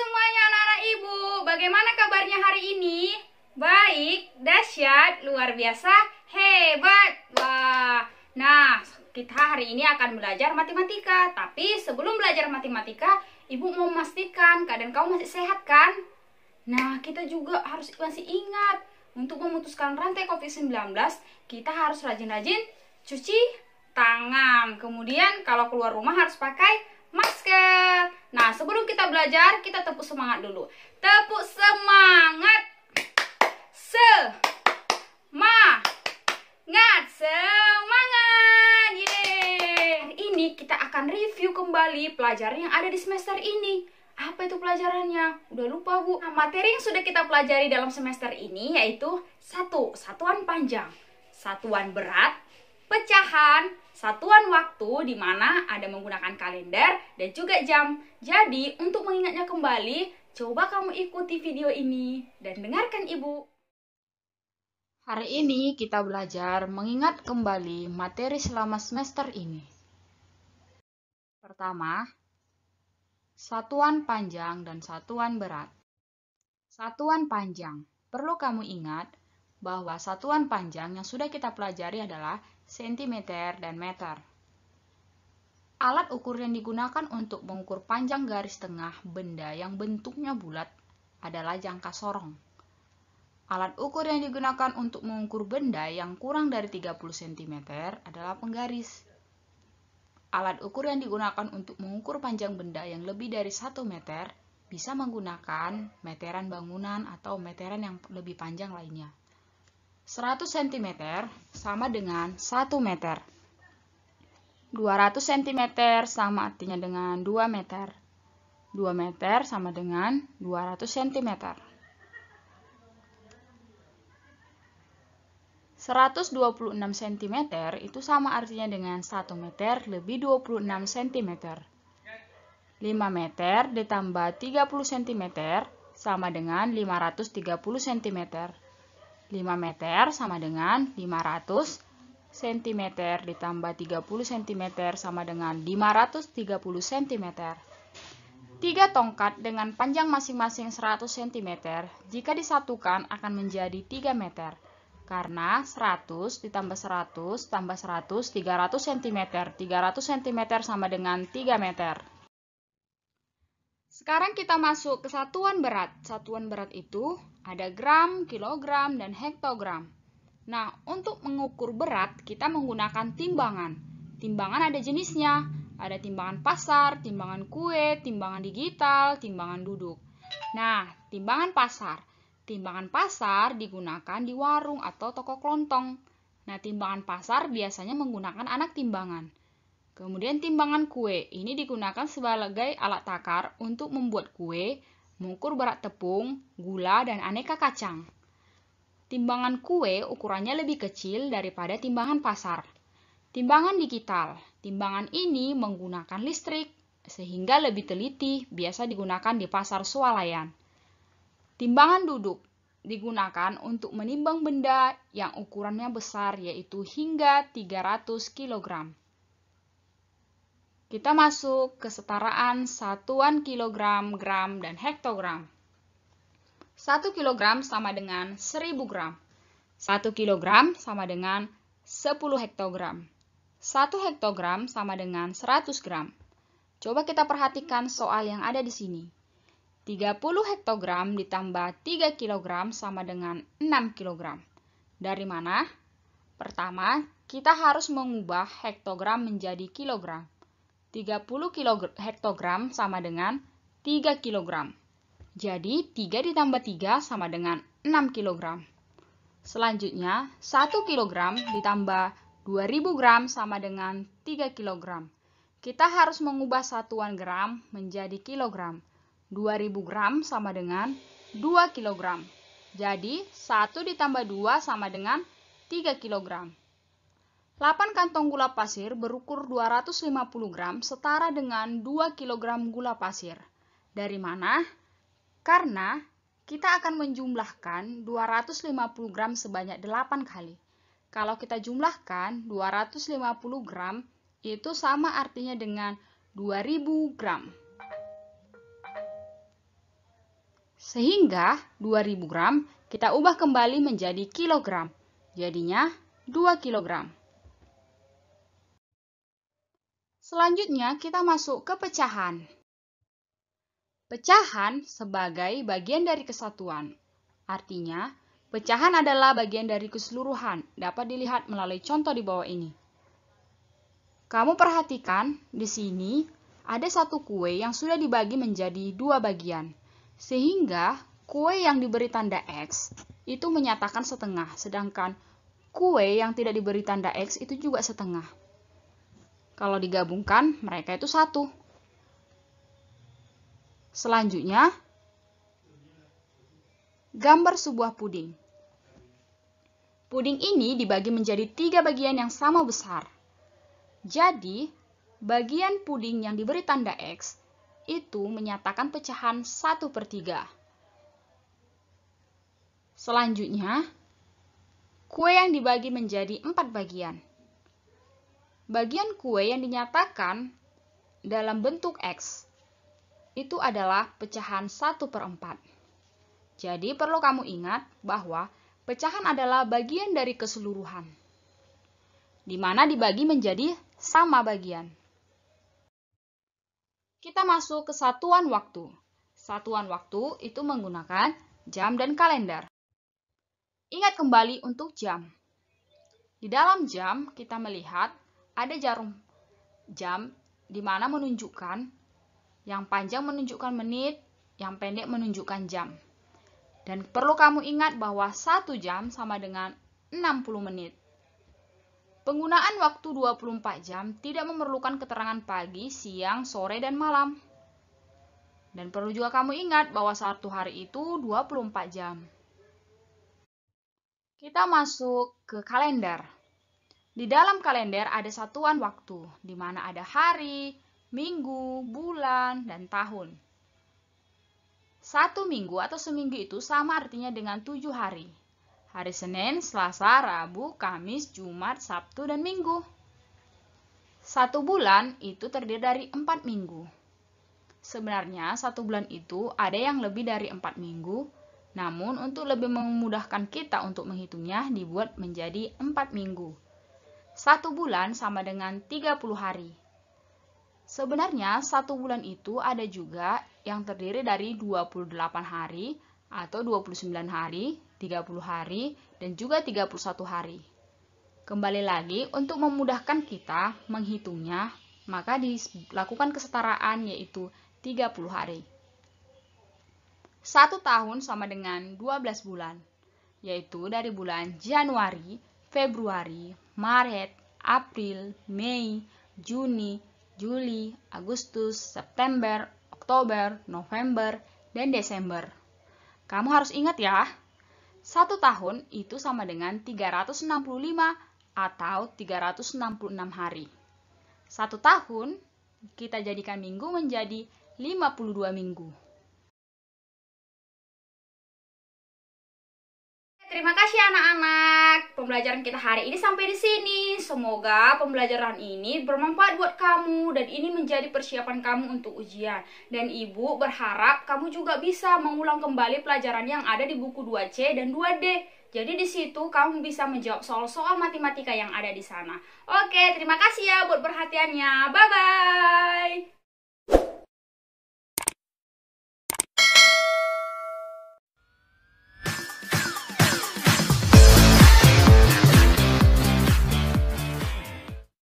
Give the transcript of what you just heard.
semuanya anak-anak ibu, bagaimana kabarnya hari ini? Baik, dahsyat, luar biasa, hebat. Wah, nah kita hari ini akan belajar matematika. Tapi sebelum belajar matematika, ibu mau memastikan keadaan kamu masih sehat kan? Nah, kita juga harus masih ingat, untuk memutuskan rantai COVID-19, kita harus rajin-rajin cuci tangan. Kemudian kalau keluar rumah harus pakai masker. Nah, sebelum kita belajar, kita tepuk semangat dulu. Tepuk semangat. Semangat. Yeay. Hari ini kita akan review kembali pelajaran yang ada di semester ini. Apa itu pelajarannya? Udah lupa, Bu. Nah, materi yang sudah kita pelajari dalam semester ini yaitu satuan panjang, satuan berat, pecahan, satuan waktu di mana ada menggunakan kalender dan juga jam. Jadi, untuk mengingatnya kembali, coba kamu ikuti video ini dan dengarkan Ibu. Hari ini kita belajar mengingat kembali materi selama semester ini. Pertama, satuan panjang dan satuan berat. Satuan panjang. Perlu kamu ingat bahwa satuan panjang yang sudah kita pelajari adalah sentimeter dan meter. Alat ukur yang digunakan untuk mengukur panjang garis tengah benda yang bentuknya bulat adalah jangka sorong. Alat ukur yang digunakan untuk mengukur benda yang kurang dari 30 cm adalah penggaris. Alat ukur yang digunakan untuk mengukur panjang benda yang lebih dari 1 meter bisa menggunakan meteran bangunan atau meteran yang lebih panjang lainnya. 100 cm sama dengan 1 meter. 200 cm sama artinya dengan 2 meter. 2 meter sama dengan 200 cm. 126 cm itu sama artinya dengan 1 meter lebih 26 cm. 5 meter ditambah 30 cm sama dengan 530 cm. 5 meter sama dengan 500 cm ditambah 30 cm sama dengan 530 cm. 3 tongkat dengan panjang masing-masing 100 cm jika disatukan akan menjadi 3 meter. Karena 100 ditambah 100 tambah 100, 300 cm. 300 cm sama dengan 3 meter. Sekarang kita masuk ke satuan berat. Satuan berat itu ada gram, kilogram, dan hektogram. Nah, untuk mengukur berat, kita menggunakan timbangan. Timbangan ada jenisnya. Ada timbangan pasar, timbangan kue, timbangan digital, timbangan duduk. Nah, timbangan pasar. Timbangan pasar digunakan di warung atau toko kelontong. Nah, timbangan pasar biasanya menggunakan anak timbangan. Kemudian timbangan kue, ini digunakan sebagai alat takar untuk membuat kue, mengukur berat tepung, gula, dan aneka kacang. Timbangan kue ukurannya lebih kecil daripada timbangan pasar. Timbangan digital, timbangan ini menggunakan listrik, sehingga lebih teliti, biasa digunakan di pasar swalayan. Timbangan duduk digunakan untuk menimbang benda yang ukurannya besar, yaitu hingga 300 kg. Kita masuk ke setaraan satuan kilogram, gram, dan hektogram. 1 kg sama dengan 1000 gram. 1 kg sama dengan 10 hektogram. 1 hektogram sama dengan 100 gram. Coba kita perhatikan soal yang ada di sini. 30 hektogram ditambah 3 kg sama dengan 6 kg. Dari mana? Pertama, kita harus mengubah hektogram menjadi kilogram. 30 hektogram sama dengan 3 kg. Jadi, 3 ditambah 3 sama dengan 6 kg. Selanjutnya, 1 kg ditambah 2000 gram sama dengan 3 kg. Kita harus mengubah satuan gram menjadi kilogram. 2000 gram sama dengan 2 kg. Jadi, 1 ditambah 2 sama dengan 3 kg. 8 kantong gula pasir berukur 250 gram setara dengan 2 kg gula pasir. Dari mana? Karena kita akan menjumlahkan 250 gram sebanyak 8 kali. Kalau kita jumlahkan 250 gram, itu sama artinya dengan 2000 gram. Sehingga 2000 gram kita ubah kembali menjadi kilogram. Jadinya 2 kilogram. Selanjutnya kita masuk ke pecahan. Pecahan sebagai bagian dari kesatuan. Artinya, pecahan adalah bagian dari keseluruhan. Dapat dilihat melalui contoh di bawah ini. Kamu perhatikan di sini ada satu kue yang sudah dibagi menjadi 2 bagian. Sehingga kue yang diberi tanda X itu menyatakan setengah, sedangkan kue yang tidak diberi tanda X itu juga setengah. Kalau digabungkan, mereka itu satu. Selanjutnya, gambar sebuah puding. Puding ini dibagi menjadi 3 bagian yang sama besar. Jadi, bagian puding yang diberi tanda X itu menyatakan pecahan 1/3. Selanjutnya, kue yang dibagi menjadi 4 bagian. Bagian kue yang dinyatakan dalam bentuk X itu adalah pecahan 1/4. Jadi perlu kamu ingat bahwa pecahan adalah bagian dari keseluruhan, di mana dibagi menjadi sama bagian. Kita masuk ke satuan waktu. Satuan waktu itu menggunakan jam dan kalender. Ingat kembali untuk jam. Di dalam jam kita melihat ada jarum jam di mana menunjukkan yang panjang menunjukkan menit, yang pendek menunjukkan jam. Dan perlu kamu ingat bahwa 1 jam sama dengan 60 menit. Penggunaan waktu 24 jam tidak memerlukan keterangan pagi, siang, sore, dan malam. Dan perlu juga kamu ingat bahwa satu hari itu 24 jam. Kita masuk ke kalender. Di dalam kalender ada satuan waktu, di mana ada hari, minggu, bulan, dan tahun. 1 minggu atau seminggu itu sama artinya dengan 7 hari. Hari Senin, Selasa, Rabu, Kamis, Jumat, Sabtu, dan Minggu. 1 bulan itu terdiri dari 4 minggu. Sebenarnya 1 bulan itu ada yang lebih dari 4 minggu, namun untuk lebih memudahkan kita untuk menghitungnya dibuat menjadi 4 minggu. 1 bulan sama dengan 30 hari. Sebenarnya 1 bulan itu ada juga yang terdiri dari 28 hari atau 29 hari, 30 hari, dan juga 31 hari. Kembali lagi, untuk memudahkan kita menghitungnya, maka dilakukan kesetaraan yaitu 30 hari. 1 tahun sama dengan 12 bulan, yaitu dari bulan Januari, Februari, Maret, April, Mei, Juni, Juli, Agustus, September, Oktober, November, dan Desember. Kamu harus ingat ya, 1 tahun itu sama dengan 365 atau 366 hari. 1 tahun kita jadikan minggu menjadi 52 minggu. Terima kasih anak-anak. Pembelajaran kita hari ini sampai di sini. Semoga pembelajaran ini bermanfaat buat kamu dan ini menjadi persiapan kamu untuk ujian. Dan Ibu berharap kamu juga bisa mengulang kembali pelajaran yang ada di buku 2C dan 2D. Jadi di situ kamu bisa menjawab soal-soal matematika yang ada di sana. Oke, terima kasih ya buat perhatiannya. Bye-bye.